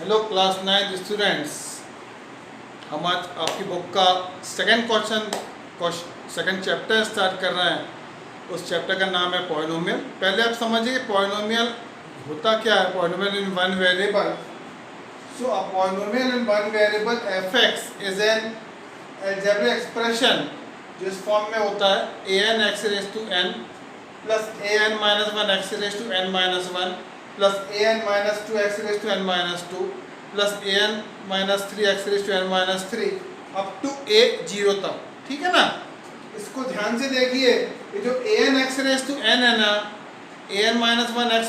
Hello class 9 students. हम आज आपकी बुक का सेकंड चैप्टर स्टार्ट कर रहे हैं। उस चैप्टर का नाम है पॉलिनोमियल। पहले आप समझिए पॉलिनोमियल होता क्या है। Polynomial in one variable. So a polynomial in one variable f(x) is an algebraic expression जो इस फॉर्म में होता है an(x) plus an-1x(n-1) plus an-2x(n-2) plus an-3x(n-3) up to a0 तक। ठीक है ना। इसको ध्यान से देखिए, ये जो an(x)n है ना, an-1x(n-1) है,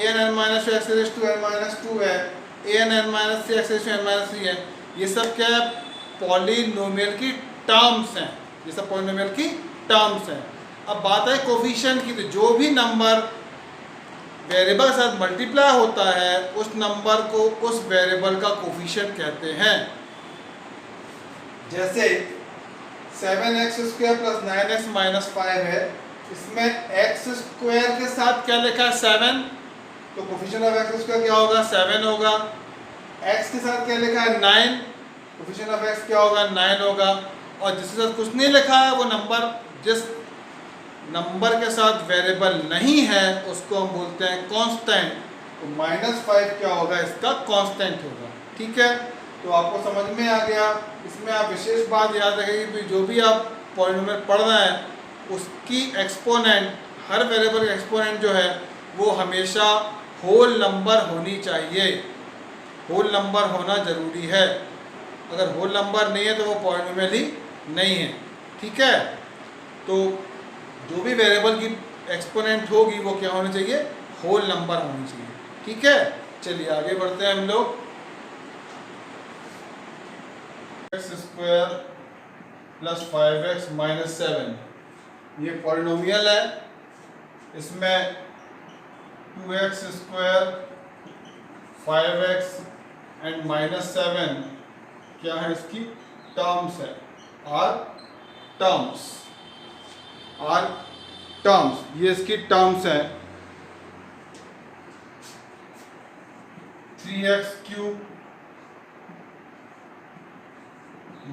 an-2x(n-2) है, an-3x(n-3) है। ये सब क्या है? पॉलिनोमियल की टर्म्स हैं। ये सब पॉलिनोमियल की टर्म्स हैं। अब बात है कोफिशिएंट की, तो जो भी नंबर वेरिएबल के साथ मल्टीप्लाई होता है उस नंबर को उस वेरिएबल का कोफिशिएंट कहते हैं। जैसे 7x² प्लस 9x माइनस 5 है, इसमें x² के साथ क्या लिखा है? 7, तो कोफिशिएंट ऑफ x² क्या होगा? 7 होगा। x के साथ क्या लिखा है? 9, कोफिशिएंट ऑफ x क्या होगा? 9 होगा। और जिसके साथ कुछ नहीं लिखा है वो नंबर, जिस नंबर के साथ वेरिएबल नहीं है उसको हम बोलते हैं कांस्टेंट। तो -5 क्या होगा? इसका कांस्टेंट होगा। ठीक है, तो आपको समझ में आ गया। इसमें आप विशेष बात याद रखेंगे कि जो भी आप पॉलिनोमियल पढ़ रहे हैं उसकी एक्सपोनेंट, हर वेरिएबल का एक्सपोनेंट जो है वो हमेशा होल नंबर होनी चाहिए। होल नंबर होना ज़रूरी है। अगर होल नंबर नहीं है तो वो पॉलिनोमियल ही नहीं है। ठीक है, तो जो भी वेरिएबल की एक्सपोनेंट होगी वो क्या होनी चाहिए? होल नंबर होनी चाहिए। ठीक है, चलिए आगे बढ़ते हैं हम लोग। x² प्लस 5x माइनस 7 ये पॉलिनोमियल है। इसमें 2x², 5x एंड माइनस 7 क्या है? इसकी टर्म्स है। आर टर्म्स, ये इसकी टर्म्स है। 3x³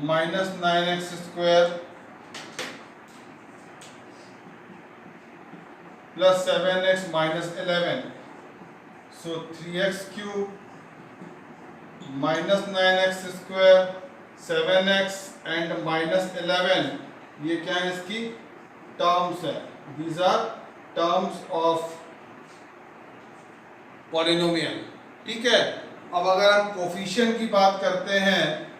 minus 9x² plus 7x minus 11। सो 3x³ minus 9x², 7x and minus 11 ये क्या है? इसकी टर्म्स है। These are terms of polynomial. ठीक है, अब अगर हम कोफिशिएंट की बात करते हैं,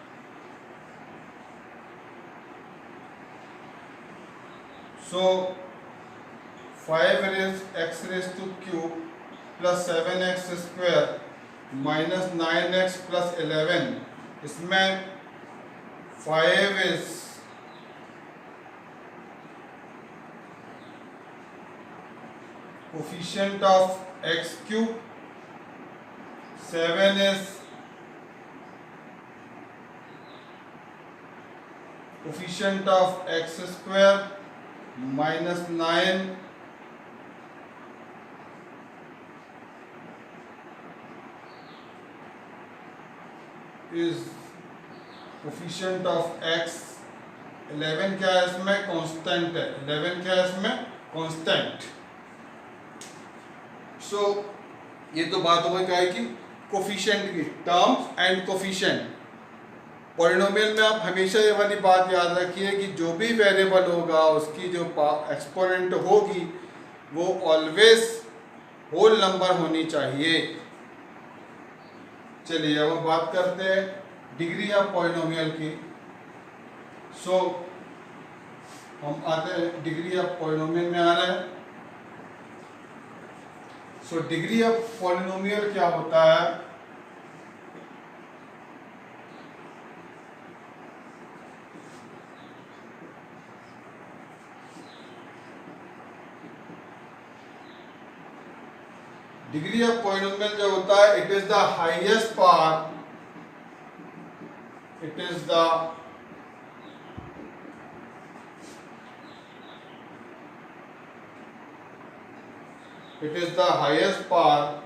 सो 5x³ plus 7x² minus 9x plus 11, इसमें 5 is coefficient of x³, 7 is coefficient of x² minus 9 is coefficient of x। 11 क्या है? इसमें कांस्टेंट है। 11 क्या है? इसमें कांस्टेंट। सो ये तो बात हो गई क्या है कि कोफिशिएंट की, टर्म्स एंड कोफिशिएंट। पॉलिनोमियल में आप हमेशा ये वाली बात याद रखिए कि जो भी वेरिएबल होगा उसकी जो एक्सपोनेंट होगी वो ऑलवेज होल नंबर होनी चाहिए। चलिए अब बात करते हैं डिग्री ऑफ पॉलिनोमियल की। सो हम आते हैं डिग्री ऑफ पॉलिनोमियल में आ रहे हैं। सो डिग्री ऑफ पॉलिनोमियल क्या होता है? डिग्री ऑफ पॉलिनोमियल जो होता है, it is the highest power, it is the it is the highest power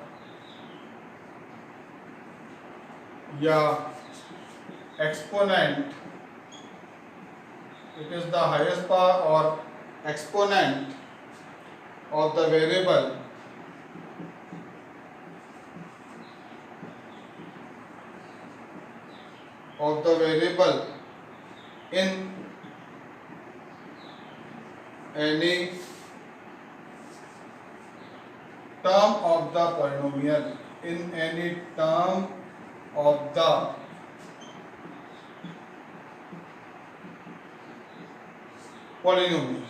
या exponent, it is the highest power or exponent of the variable in any term of the polynomial, in any term of the polynomial.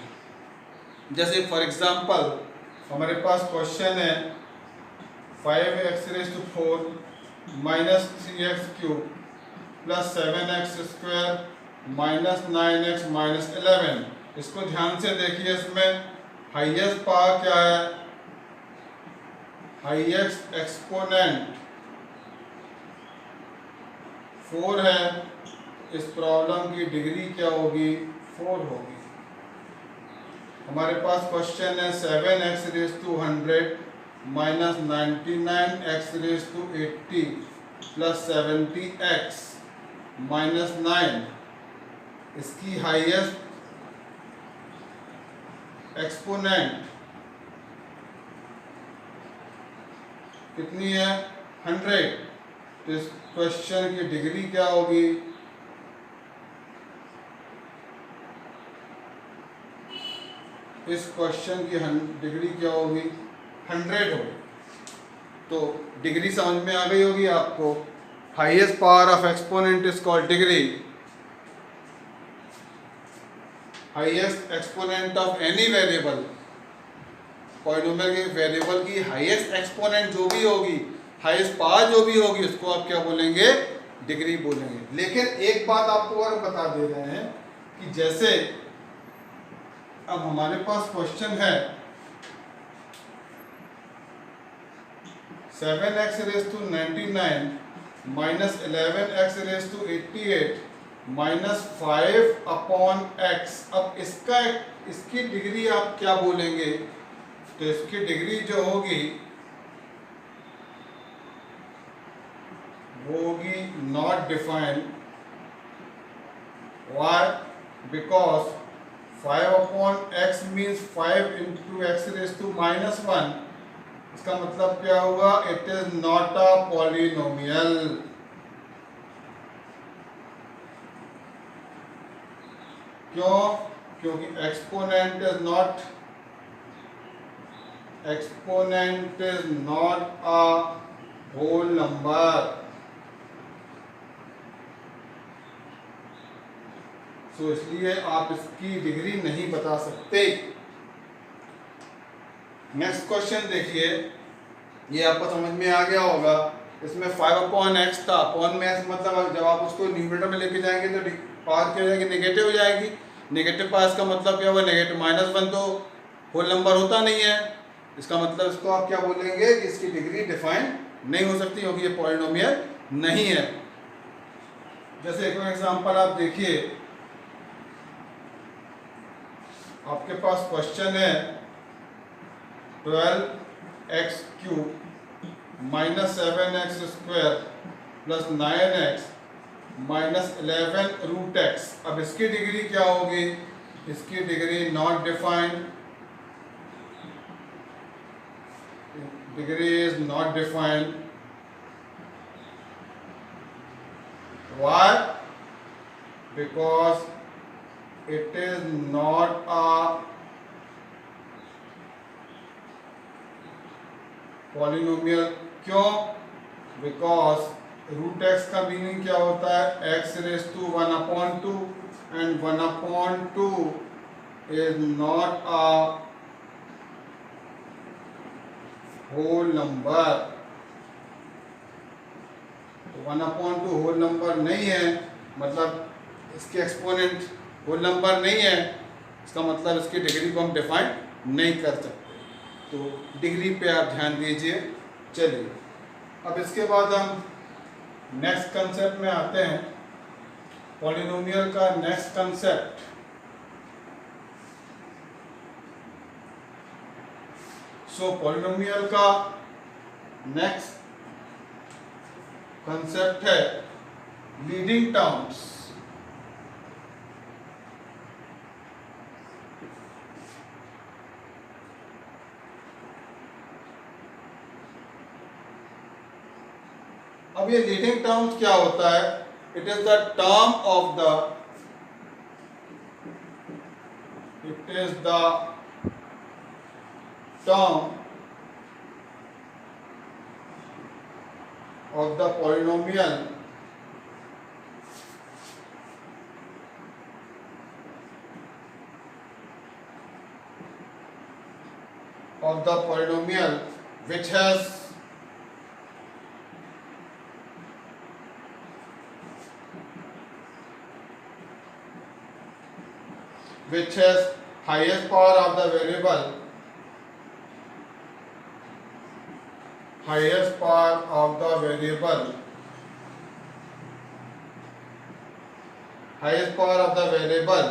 जैसे for example हमारे पास question है 5x⁴ minus 3x³ plus 7x² minus 9x minus 11। इसको ध्यान से देखिए, इसमें highest power क्या है, हाईएस्ट एक्सपोनेंट 4 है। इस प्रॉब्लम की डिग्री क्या होगी, 4 होगी। हमारे पास क्वेश्चन है 7x⁴ minus 99x�80 plus 70x minus 9। इसकी हाईएस्ट एक्सपोनेंट कितनी है, 100। तो इस क्वेश्चन की डिग्री क्या होगी, इस क्वेश्चन की डिग्री क्या होगी, 100 होगी। तो डिग्री समझ में आ गई होगी आपको। Highest power of exponent is called degree. Highest exponent of any variable, polynomial के वेरिएबल की हाईएस्ट एक्सपोनेंट जो भी होगी, हाईएस्ट पावर जो भी होगी, उसको आप क्या बोलेंगे, डिग्री बोलेंगे। लेकिन एक बात आपको और बता दे रहे हैं कि जैसे अब हमारे पास क्वेश्चन है 7x⁴ minus 11x⁴ minus 5/x। अब इसकी डिग्री आप क्या बोलेंगे, तो इसकी डिग्री जो होगी वो होगी not defined. Why, because 5/x means 5 into x⁻⁻1। इसका मतलब क्या हुआ, it is not a polynomial. क्यों, क्योंकि exponent is not a whole number. So इसलिए आप इसकी डिग्री नहीं बता सकते। नेक्स्ट क्वेश्चन देखिए, ये आपको समझ में आ गया होगा। इसमें 5/x था, अपॉन में x मतलब जब आप उसको न्यूमरेटर में लेके जाएंगे तो पावर क्या हो जाएगी, नेगेटिव हो जाएगी। नेगेटिव पावर का मतलब क्या हुआ, नेगेटिव -1 तो होल नंबर होता नहीं है। इसका मतलब इसको आप क्या बोलेंगे कि इसकी डिग्री डिफाइन नहीं हो सकती, क्योंकि ये पॉलिनोमियल नहीं है। जैसे एक एग्जांपल आप देखिए, आपके पास क्वेश्चन है 12x³ minus 7x² plus 9x minus 11√x। अब इसकी डिग्री क्या होगी, इसकी degree not defined, degree is not defined. Why, because it is not a polynomial। क्यों, because √x का मीनिंग क्या होता है, x⁻⁻² and 1/2 is not a whole number। 1/2 whole number नहीं है, मतलब इसके एक्सपोनेंट होल नंबर नहीं है। इसका मतलब इसकी डिग्री को हम डिफाइन नहीं कर सकते। तो डिग्री पे आप ध्यान दीजिए। चलिए अब इसके बाद हम नेक्स्ट कंसेप्ट में आते हैं। पॉलिनोमियल का नेक्स्ट कंसेप्ट पॉलिनोमियल का नेक्स्ट कंसेप्ट है लीडिंग टर्म्स, अब ये लीडिंग टर्म्स क्या होता है? It is the term of the, it is the term of the polynomial which has highest power of the variable, highest power of the variable, highest power of the variable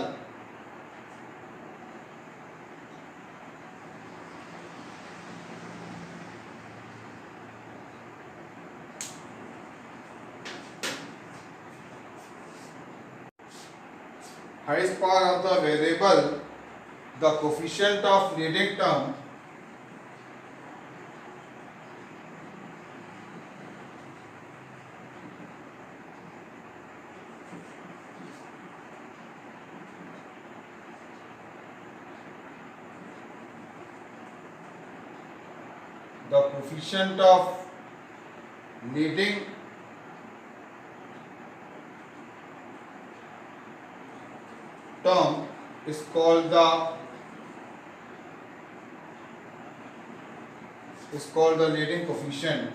highest power of the variable, the coefficient of leading term the coefficient of leading term is called the leading coefficient.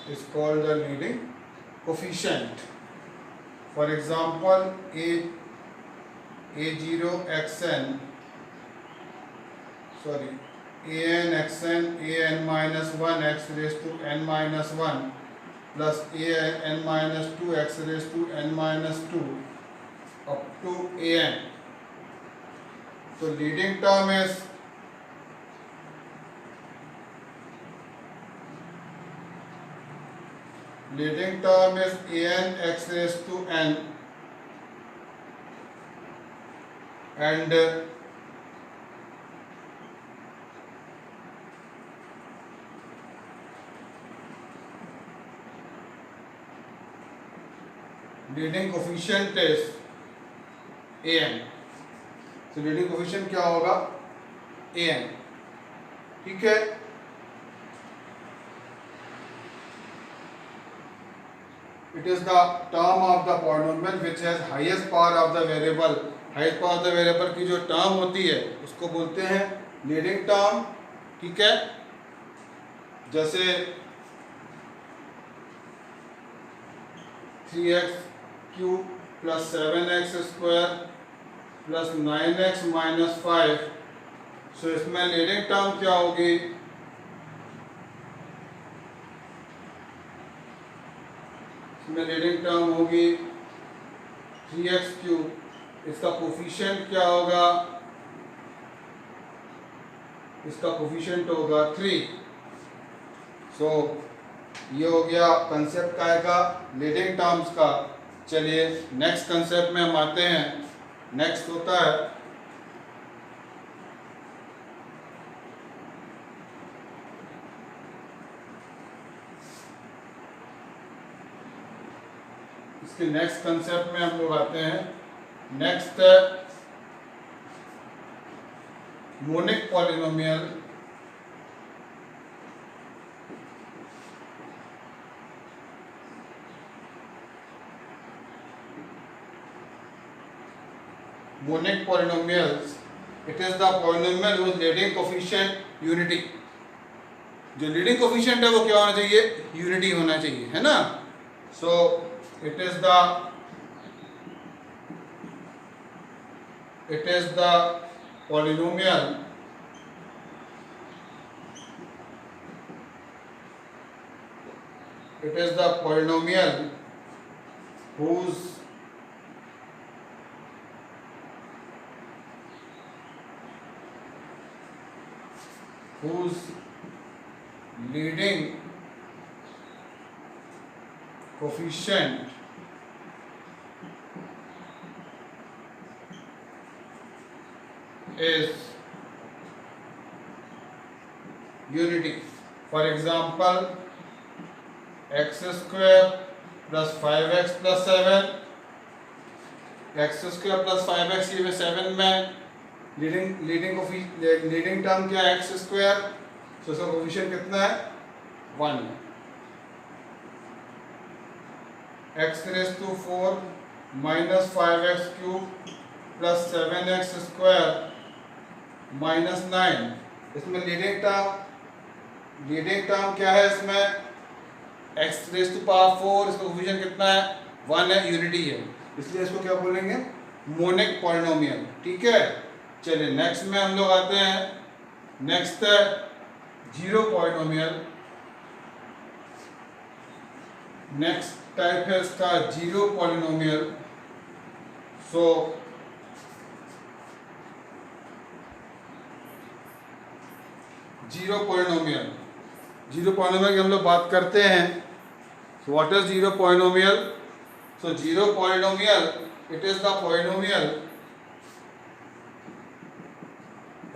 Is called the leading coefficient. For example, a0 xn, sorry, an xn an minus 1 x raised to n minus 1 plus an minus 2 x raised to n minus 2 up to an. So leading term is an x raised to n, and leading coefficient is an. तो leading coefficient क्या होगा? an. ठीक है, it is the term of the polynomial which has highest power of the variable. Highest power of the variable की जो term होती है उसको बोलते हैं लीडिंग टर्म. ठीक है, जैसे 3x cube plus 7x square plus 9x minus 5. सो इसमें लीडिंग टर्म क्या होगी? इसमें लीडिंग टर्म होगी 3x क्यूब. इसका कोफिशिएंट क्या होगा? इसका कोफिशिएंट होगा 3. सो ये हो गया कंसेप्ट काय का? लीडिंग टर्म्स का. चलिए नेक्स्ट कंसेप्ट में हम आते हैं. नेक्स्ट होता है इसके नेक्स्ट कंसेप्ट में हम लोग आते हैं. Next monic polynomial. Monic polynomials, it is the polynomial whose leading coefficient unity. जो लीडिंग कोफिशिएंट है वो क्या होना चाहिए? यूनिटी होना चाहिए, है ना. सो it is the polynomial whose whose leading coefficient is unity. For example, x square plus 5x plus 7, x square plus 5x ये 7 में लीडिंग टर्म क्या है x स्क्वायर, तो उसका कोफिशिएंट कितना है 1 है। x raise to 4 minus 5x cube plus 7x square minus 9, इसमें लीडिंग टर्म क्या है, इसमें x रेज़ टू पावर 4, इसका कोफिशिएंट कितना है 1 है, यूनिटी है, इसलिए इसको क्या बोलेंगे मोनिक पॉलिनोमियल। ठीक है, चलिए नेक्स्ट में हम लोग आते हैं, नेक्स्ट है जीरो पॉलिनोमियल। नेक्स्ट टाइप है इसका zero polynomial. So zero polynomial की हम लोग बात करते हैं। So what is zero polynomial? So zero polynomial it is the polynomial,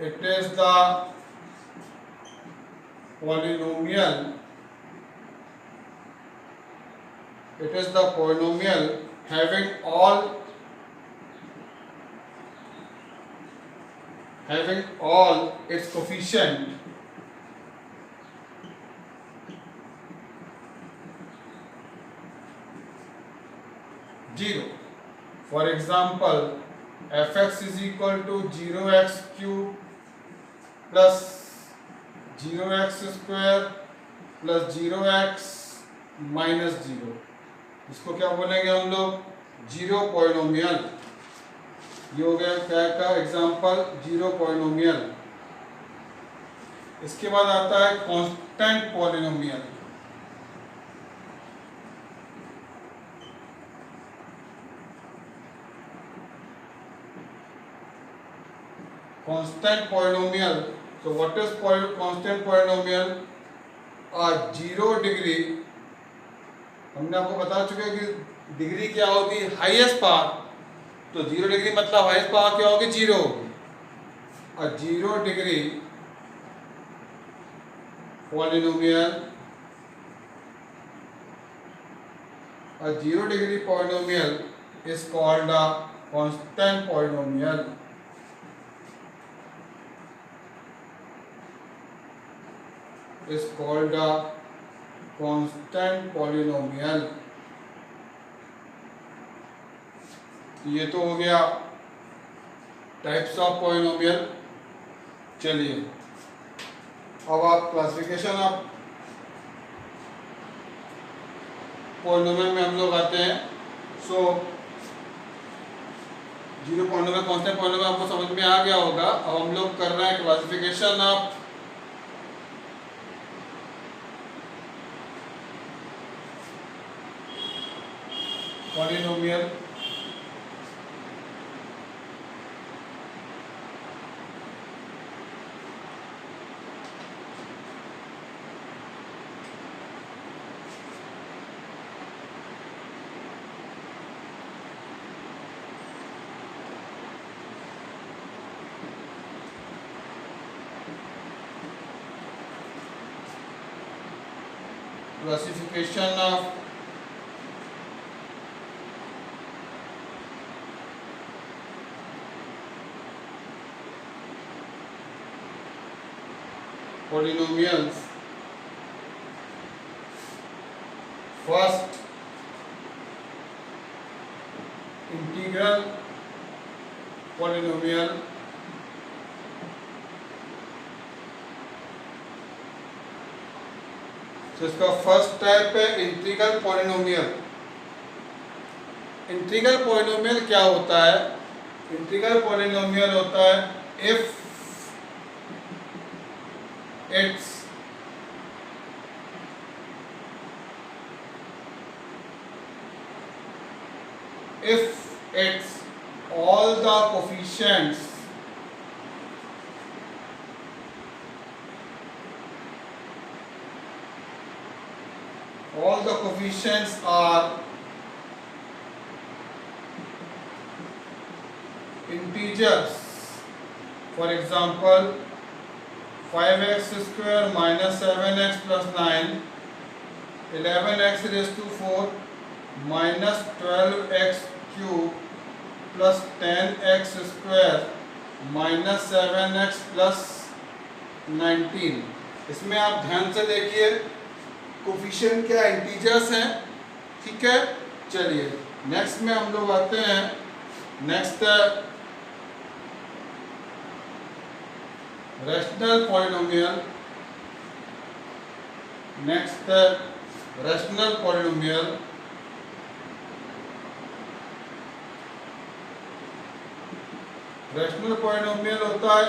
it is the polynomial having all its coefficient zero. For example, fx is equal to 0x cube plus 0x square plus 0x minus 0, इसको क्या बोलेंगे हम लोग zero polynomial. ये हो गया क्या का एग्जांपल जीरो पॉलिनोमियल। इसके बाद आता है constant polynomial. constant polynomial, so what is constant polynomial? Zero degree, हमने आपको बता चुके हैं कि डिग्री क्या होगी हाईएस्ट पावर, तो जीरो डिग्री मतलब हाईएस्ट पावर क्या होगी जीरो होगी। और zero degree polynomial is called a constant polynomial. Is called a constant polynomial. ये तो हो गया टाइप्स ऑफ पॉलिनोमियल। चलिए अब आप क्लासिफिकेशन ऑफ पॉलिनोमियल में हम लोग आते हैं। So zero polynomial constant polynomial आपको समझ में आ गया होगा। अब हम लोग कर रहे हैं classification of polynomial. Classification of polynomials. First, integral polynomial. तो इसका फर्स्ट टाइप है इंटीग्रल पॉलिनोमियल। इंटीग्रल पॉलिनोमियल क्या होता है? इंटीग्रल पॉलिनोमियल होता है if it's all the coefficients all the coefficients are integers. For example, 5x square minus 7x plus 9, 11x raised to 4 minus 12x cube plus 10x square minus 7x plus 19। इसमें आप ध्यान से देखिए coefficient क्या integers हैं, ठीक है। चलिए नेक्स्ट में हम लोग आते हैं। Next rational polynomial. Next rational polynomial. Rational polynomial होता है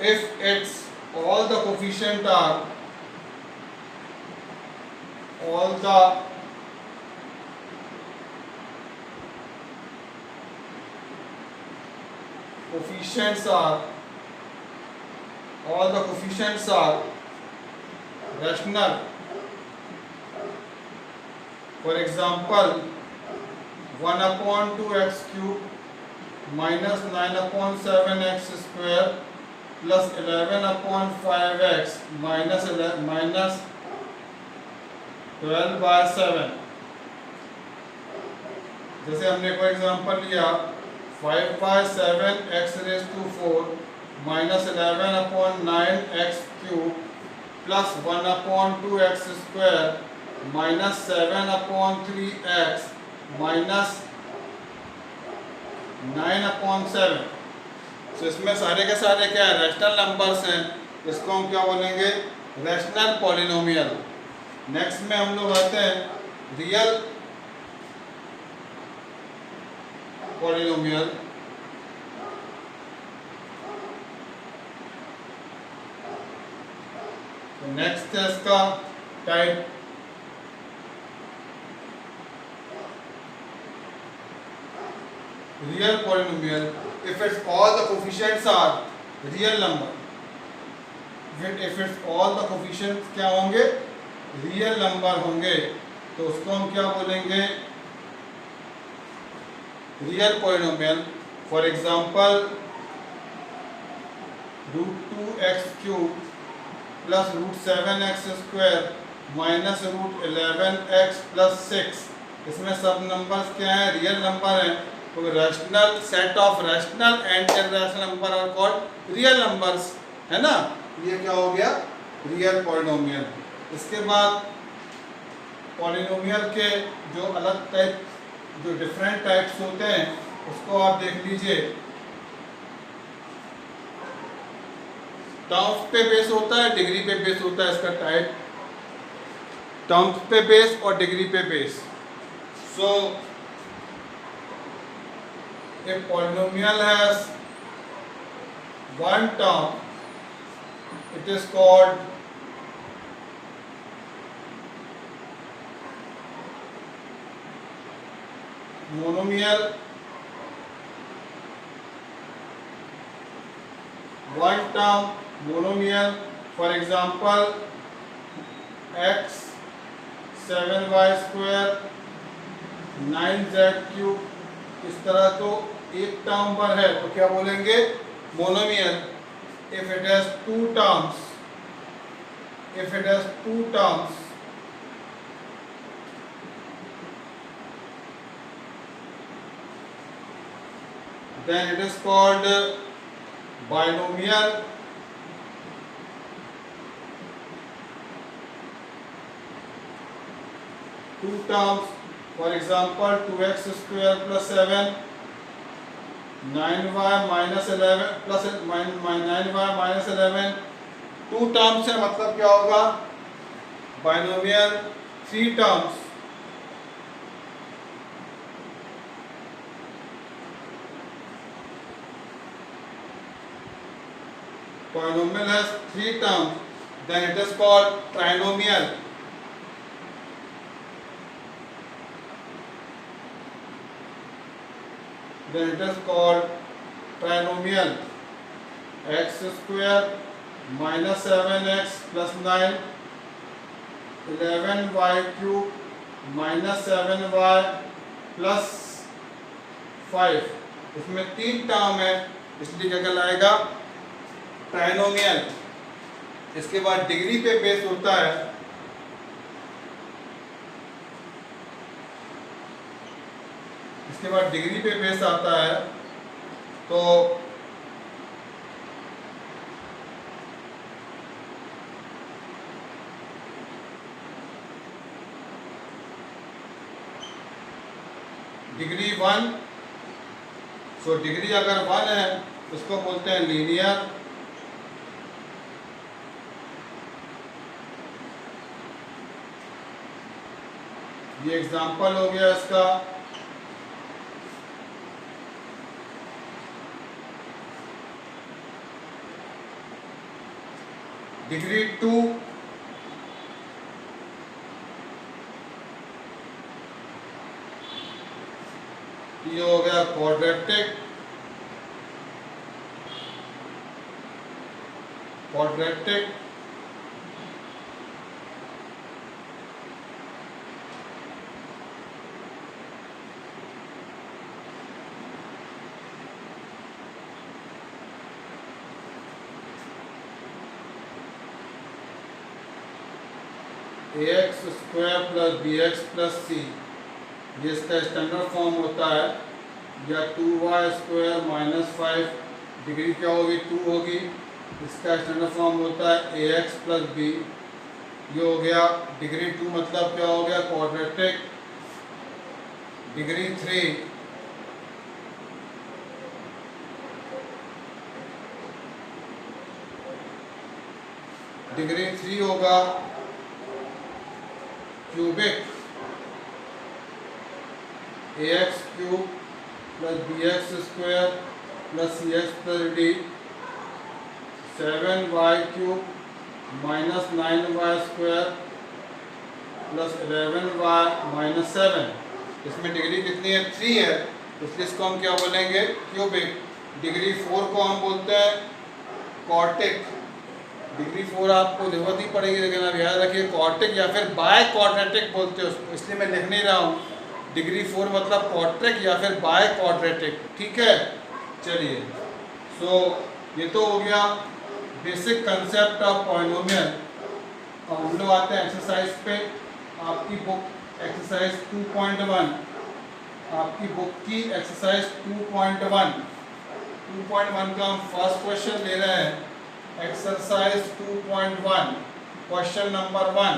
if its all the coefficient are all the coefficients are rational. For example, 1 upon 2x cube minus 9 upon 7x square plus 11 upon 5x minus 12 by 7। जैसे हमने कोई example लिया 5 by 7 x raised to 4 minus 11 upon 9x cube plus 1 upon 2x square minus 7 upon 3x minus 9 upon 7। तो इसमें सारे के सारे क्या है, रैशनल नंबर्स हैं। इसको हम क्या बोलेंगे, रैशनल पॉलिनोमियल। नेक्स्ट में हम लोग आते हैं रियल पॉलिनोमियल। तो नेक्स्ट है इसका type real polynomial if its all the coefficients are real number। if its all the coefficients क्या होंगे, रियल नंबर होंगे, तो उसको हम क्या बोलेंगे, real polynomial. For example √2x³ plus √7x square minus √11x plus 6। इसमें सब नंबर्स क्या हैं, रियल नंबर हैं। तो rational set of rational and irrational number are called real numbers, है ना। ये क्या हो गया, रियल पॉलिनोमियल। इसके बाद पॉलिनोमियल के जो अलग टाइप, जो डिफरेंट टाइप्स होते हैं उसको आप देख लीजिए। टर्म्स पे बेस होता है, डिग्री पे बेस होता है इसका टाइप। टर्म्स पे बेस और डिग्री पे base. So a polynomial has one term, it is called monomial। one term monomial, for example x 7y square 9z³ इस तरह तो एक टर्म पर है तो क्या बोलेंगे, monomial. If it has two terms, then it is called binomial। two terms, for example 2x square plus 7 9y minus 11 plus 9y minus 11। Two terms है, मतलब क्या होगा, binomial. Three terms, polynomial has three terms, then it is called trinomial। then it is called trinomial। X square minus 7x plus 9, 11y cube minus 7y plus 5। इसमें 3 term है, इसलिए क्या कहलाएगा? Trinomial. इसके बाद डिग्री पे बेस होता है, इसके बाद डिग्री पे बेस आता है। तो डिग्री 1, सो डिग्री अगर 1 है उसको बोलते हैं लीनियर। ये एग्जांपल हो गया इसका। डिग्री 2 ये हो गया quadratic. ax square plus bx plus c, ये इसका स्टैंडर्ड फॉर्म होता है। या 2y स्क्वायर माइनस 5, डिग्री क्या होगी? 2 होगी। इसका स्टैंडर्ड फॉर्म होता है ax प्लस b। ये हो गया डिग्री 2, मतलब क्या हो गया? क्वाड्रेटिक। डिग्री 3 होगा cubic. ax cube plus bx square plus cx plus d, 7y cube minus 9y square plus 11y minus 7। इसमें डिग्री कितनी है? 3 है, इसलिए इसको हम क्या बोलेंगे? क्यूबिक। डिग्री 4 को हम बोलते हैं कॉर्टिक। डिग्री 4 आपको जरूरत ही पड़ेगी, लेकिन आप याद रखिए कॉर्टिक या फिर बाय क्वाड्रेटिक बोलते हैं उसको, इसलिए मैं लिख नहीं रहा हूँ। डिग्री 4 मतलब क्वाड्रेटिक या फिर बाय क्वाड्रेटिक, ठीक है। चलिए, सो ये तो हो गया बेसिक कंसेप्ट ऑफ पॉलिनोमियल। अब हम लोग आते हैं एक्सरसाइज पे। आपकी बुक एक्सरसाइज 2.1, आपकी बुक की एक्सरसाइज 2.1 का हम फर्स्ट क्वेश्चन ले रहे हैं। Exercise 2.1 question number 1।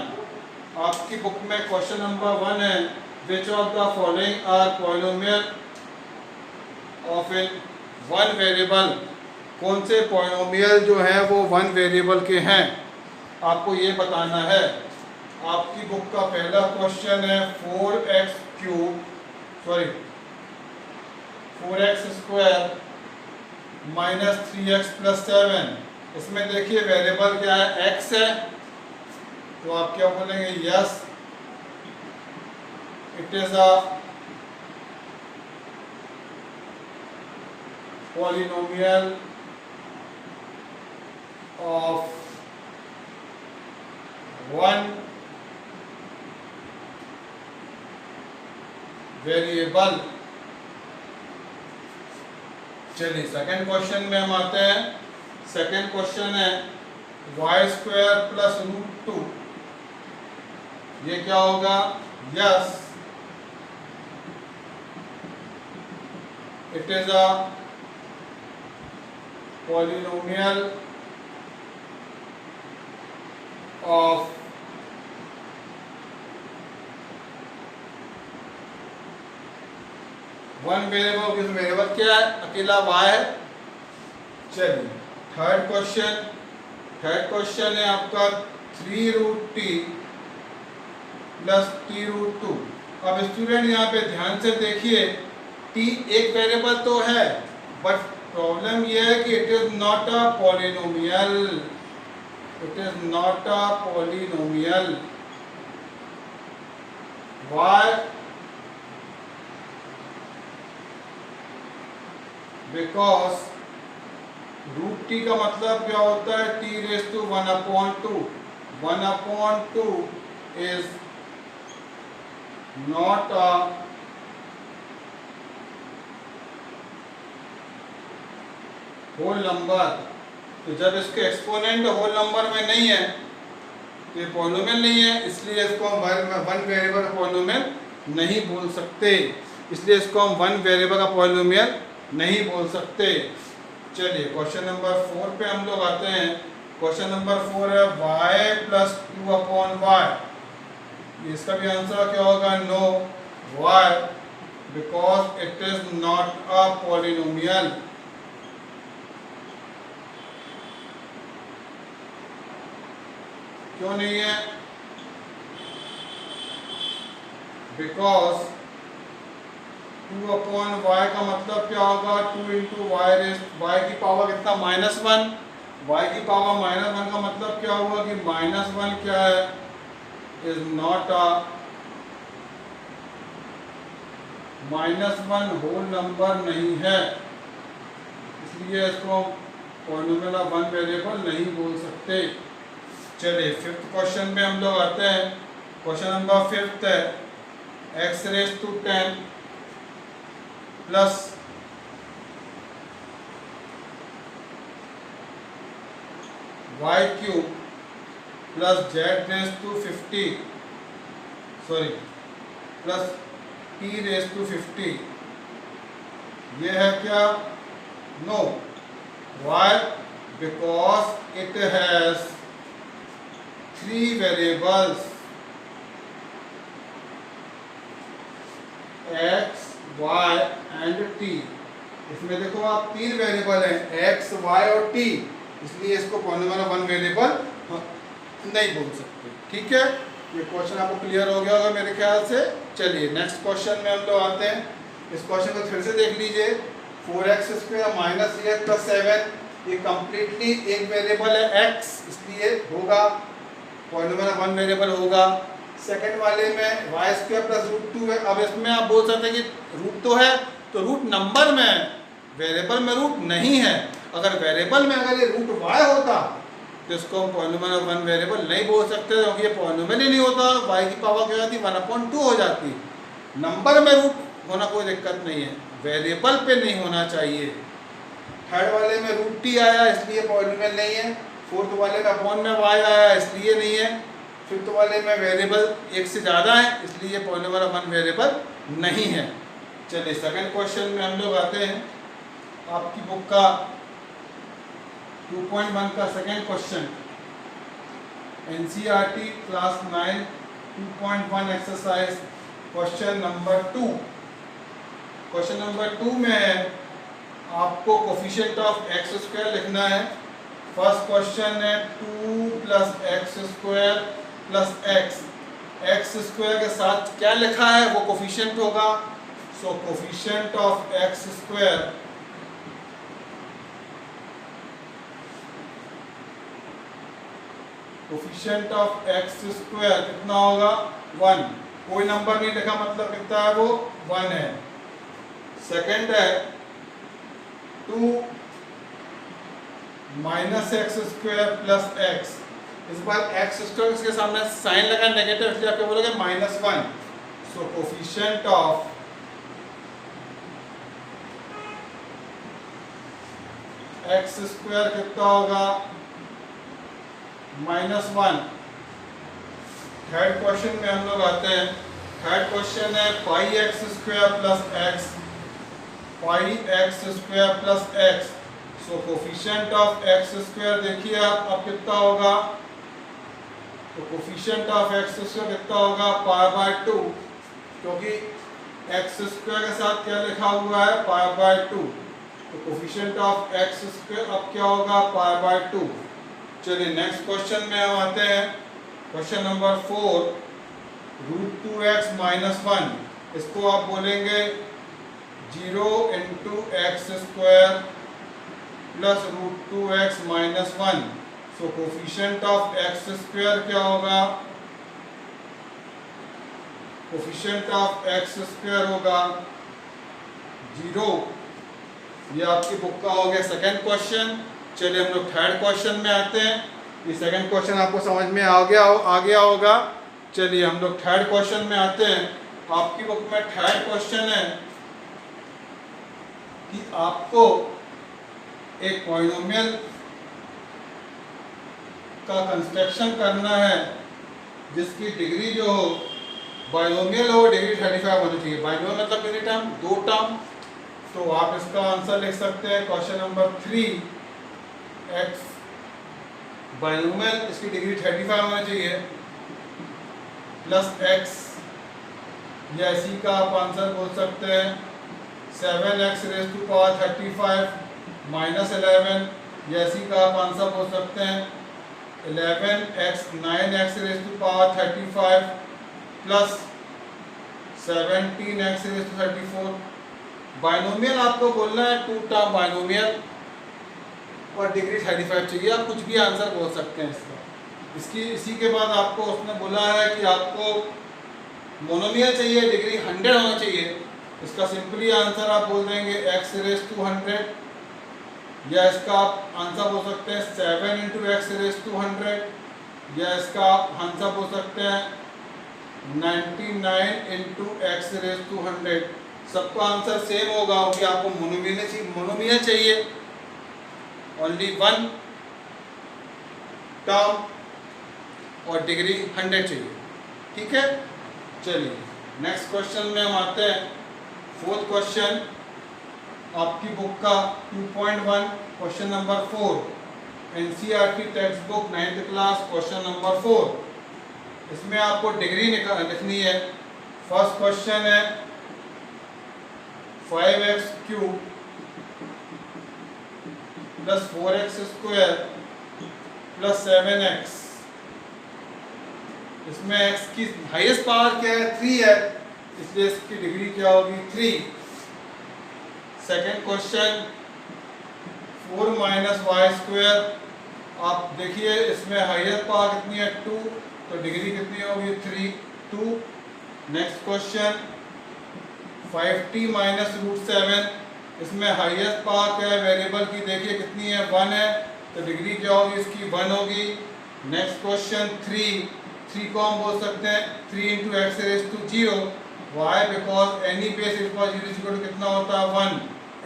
आपकी बुक में क्वेश्चन नंबर 1 है, which of the following are polynomial of in 1 variable. कौन से पॉलिनोमियल जो है वो 1 वेरिएबल के हैं, आपको ये बताना है। आपकी बुक का पहला क्वेश्चन है 4x square minus 3x plus 7। इसमें देखिए वेरिएबल क्या है? x है, तो आप क्या बोलेंगे? Yes, it is a polynomial of 1 variable. चलिए सेकंड क्वेश्चन में हम आते हैं। सेकंड क्वेश्चन है y स्क्वायर प्लस रूट 2। ये क्या होगा? Yes, it is a polynomial of one variable. किस वेरिएबल क्या है? अकेला y है। चलिए थर्ड क्वेश्चन है आपका 3 root t plus t root 2। अब स्टूडेंट यहाँ पे ध्यान से देखिए, t एक वेरिएबल तो है, बट प्रॉब्लम यह है कि it is not a polynomial. It is not a polynomial. Why? Because root t का मतलब क्या होता है, t raise to 1/2। 1/2 is not a whole number. तो जब इसके एक्सपोनेंट होल नंबर में नहीं है तो ये पॉलिनोमियल नहीं है, इसलिए इसको हम वन वेरिएबल का पॉलिनोमियल नहीं बोल सकते। इसलिए इसको हम वन वेरिएबल का पॉलिनोमियल नहीं बोल सकते। चलिए क्वेश्चन नंबर 4 पे हम लोग आते हैं। क्वेश्चन नंबर 4 है y प्लस 2/y। इसका भी आंसर क्या होगा, no y, because it is not a polynomial. क्यों नहीं है, बिकॉज 2/y का मतलब क्या होगा, 2 इंटू y की पावर कितना, -1। y की पावर -1 का मतलब क्या हुआ कि -1 क्या है, is not a -1 whole number नहीं है, इसलिए इसको पॉलिनोमियल ऑफ वन वेरिएबल नहीं बोल सकते। चलिए फिफ्थ क्वेश्चन में हम लोग आते हैं। क्वेश्चन नंबर 5 है x⁻10 plus y³ plus z⁻50 plus t⁻50। ये है क्या, no, why, because it has 3 variables x, y and t। इसमें देखो आप 3 वेरिएबल हैं, x, y और t, इसलिए इसको पॉलिनोमियल वन वेरिएबल नहीं बोल सकते। ठीक है, ये क्वेश्चन आपको क्लियर हो गया होगा मेरे ख्याल से। चलिए नेक्स्ट क्वेश्चन में हम लोग आते हैं। इस क्वेश्चन को फिर से देख लीजिए। 4x² - 3x + 7, ये कंप्लीटली एक वेरिएबल है x, इसलिए होगा पॉलिनोमियल वन वेरिएबल होगा। सेकंड वाले में y² + √2 है। अब इसमें आप बोल सकते हैं कि रूट तो है, तो रूट नंबर में है, वेरिएबल में रूट नहीं है। अगर वेरिएबल में अगर ये √y होता तो इसको हम पॉलिनोमियल वन वेरिएबल नहीं बोल सकते, क्योंकि ये पॉलिनोमियल ही नहीं होता। y की पावर क्या होती, 1/2 हो जाती। नंबर में रूट होना कोई दिक्कत नहीं है, वेरिएबल पे नहीं होना चाहिए। थर्ड वाले में √t आया, इसलिए पॉलिनोमियल नहीं है। फोर्थ वाले में अपॉन में y आया, इसलिए नहीं है। फिफ्थ वाले में वेरिएबल एक से ज़्यादा है, इसलिए पॉलिनोमियल वन वेरिएबल नहीं है। चलिए सेकंड क्वेश्चन में हम लोग आते हैं। आपकी बुक का 2.1 का second question, NCERT class 9 2.1 exercise question number 2। Question number 2 में है आपको कोफिशिएंट ऑफ x² लिखना है। फर्स्ट क्वेश्चन है 2 + x² + x। x² के साथ क्या लिखा है वो कोफिशिएंट होगा। So coefficient of x², coefficient of x² कितना होगा, 1। कोई नंबर नहीं लिखा, मतलब कितना है वो 1 है। सेकंड है 2 - x² + x। इस बार x² इसके सामने साइन लगा नेगेटिव, इसलिए आप क्या बोलोगे, -1। सो कोफिशिएंट ऑफ x² कितना होगा, -1। थर्ड क्वेश्चन में हम लोग आते हैं। थर्ड क्वेश्चन है πx² + x, πx² + x। So coefficient of x² देखिए आप, अब कितना होगा, तो कोफिशिएंट ऑफ x² कितना होगा, π/2, क्योंकि x² के साथ क्या लिखा हुआ है, π/2। तो कोफिशिएंट ऑफ x² अब क्या होगा, π/2। चलिए नेक्स्ट क्वेश्चन में हम आते हैं। Question number 4 √2x - 1। इसको आप बोलेंगे 0 × x² plus √2x - 1। So coefficient of x² क्या होगा, कोफिशिएंट ऑफ x² होगा 0 ये आपकी बुक का हो गया सेकंड क्वेश्चन। चलिए हम लोग थर्ड क्वेश्चन में आते हैं। ये सेकंड क्वेश्चन आपको समझ में आ गया होगा। चलिए हम लोग थर्ड क्वेश्चन में आते हैं। आपकी बुक में थर्ड क्वेश्चन है कि आपको एक पॉलिनोमियल का कंस्ट्रक्शन करना है जिसकी डिग्री जो हो, बाइनोमियल हो, डिग्री 35 होनी चाहिए। बाइनोमियल मतलब कितनी टर्म? 2 टर्म। तो आप इसका आंसर लिख सकते हैं क्वेश्चन नंबर 3, x बाइनोमियल, इसकी डिग्री 35 होनी चाहिए, प्लस x, या इसी का आप आंसर बोल सकते हैं 7x rays to power 35 minus 11, या इसी का आप आंसर बोल सकते हैं 11x 9x raise to power 35 plus 17x raise to 34। Binomial आपको बोलना है 2 टर्म बाइनोमियल और डिग्री 35 चाहिए। आप कुछ भी आंसर बोल सकते हैं इसका। इसी के बाद आपको उसने बोला है कि आपको मोनोमियल चाहिए, डिग्री 100 होना चाहिए। इसका सिंपली आंसर आप बोल देंगे x रेज़ टू 100, या इसका आप आंसर बोल सकते हैं 7 इंटू एक्स रेज़ टू 100, या इसका आप आंसर बोल सकते हैं 99 इंटू एक्स रेज़ टू 100। सबका आंसर सेम होगा कि आपको मोनोमियल चाहिए, ओनली 1 टर्म और डिग्री 100 चाहिए। ठीक है, चलिए नेक्स्ट क्वेश्चन में हम आते हैं। फोर्थ क्वेश्चन आपकी बुक का 2.1 question number 4, NCERT text book 9th class question number 4। इसमें आपको डिग्री लिखनी है। फर्स्ट क्वेश्चन है 5x cube plus 4x square plus 7x। इसमें x की हाईएस्ट पावर क्या है? 3 है, इसलिए इसकी डिग्री क्या होगी? 3। Second question 4 minus y square. आप देखिए इसमें हाईएस्ट पावर कितनी है? 2, तो डिग्री कितनी होगी? 3, 2। Next question 5t minus root 7। इसमें हाईएस्ट पावर क्या है वेरिएबल की? देखिए कितनी है? 1 है, तो डिग्री क्या होगी इसकी? 1 होगी। नेक्स्ट क्वेश्चन 3 को हम बोल सकते हैं 3 into x raise to 0। Why? Because any base raise to power 0 equal to कितना होता है? 1।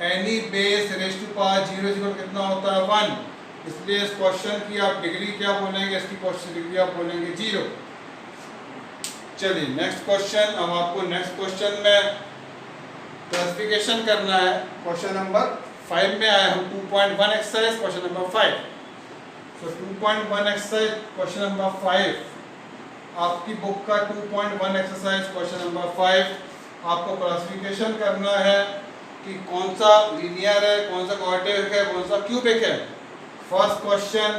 Any base raise to power 0 equal to कितना होता है? 1। इसलिए इस क्वेश्चन की आप डिग्री क्या बोलेंगे? इसकी क्वेश्चन डिग्री आप बोलेंगे 0। चलिए नेक्स्ट क्वेश्चन। अब आपको नेक्स्ट क्वेश्चन में क्लासिफिकेशन करना है। क्वेश्चन नंबर 5 में आया हम 2.1 एक्सरसाइज क्वेश्चन नंबर 5। सो 2.1 एक्सरसाइज क्वेश्चन नंबर 5, आपकी बुक का 2.1 एक्सरसाइज क्वेश्चन नंबर 5। आपको क्लासिफिकेशन करना है कि कौन सा लीनियर है, कौन सा क्वाड्रेटिक है, कौन सा क्यूबिक है। First question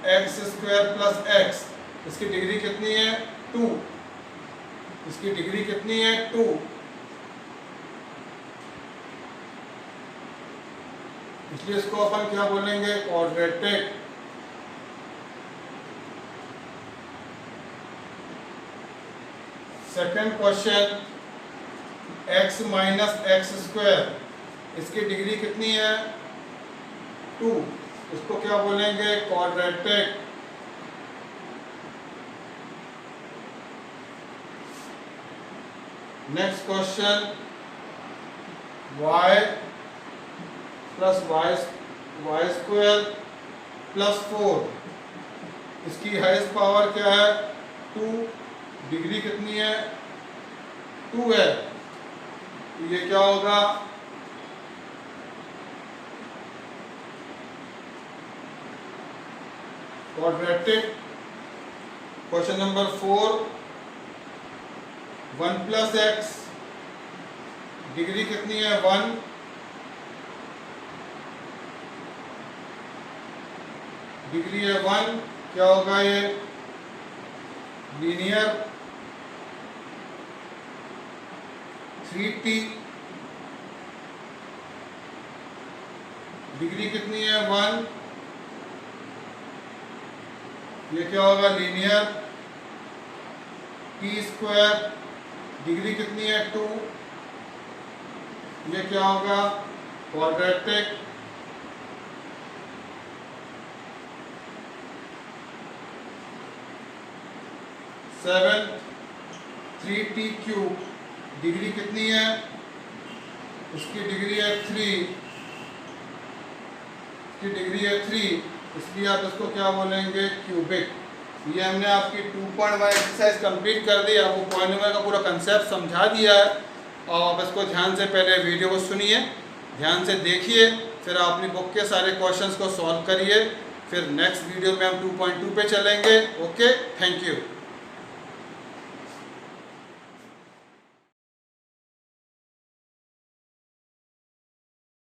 x square plus x, इसकी डिग्री कितनी है? 2। इसकी डिग्री कितनी है? 2। इसलिए इसको अपन क्या बोलेंगे? Quadratic. Second question x minus x square, इसकी डिग्री कितनी है? 2। इसको क्या बोलेंगे? Quadratic. Next question y plus y square plus 4, इसकी हाईएस्ट पावर क्या है? 2। डिग्री कितनी है? 2 है, तो ये क्या होगा? Quadratic. Question number 4 1 plus x, degree कितनी है? 1। डिग्री है 1, क्या होगा ये? लीनियर। 3t, डिग्री कितनी है? 1। ये क्या होगा? लीनियर। t स्क्वायर, डिग्री कितनी है? 2। ये क्या होगा? quadratic seven 3t cube, degree कितनी है, उसकी डिग्री है 3, इसकी डिग्री है 3, इसलिए आप इसको क्या बोलेंगे, क्यूबिक। ये हमने आपकी 2.1 एक्सरसाइज कंप्लीट कर दी, आपको पॉइंट नंबर का पूरा कंसेप्ट समझा दिया है। और आप इसको ध्यान से पहले वीडियो को सुनिए, ध्यान से देखिए, फिर आप अपनी बुक के सारे क्वेश्चंस को सॉल्व करिए, फिर नेक्स्ट वीडियो में हम 2.2 पे चलेंगे। Okay, thank you.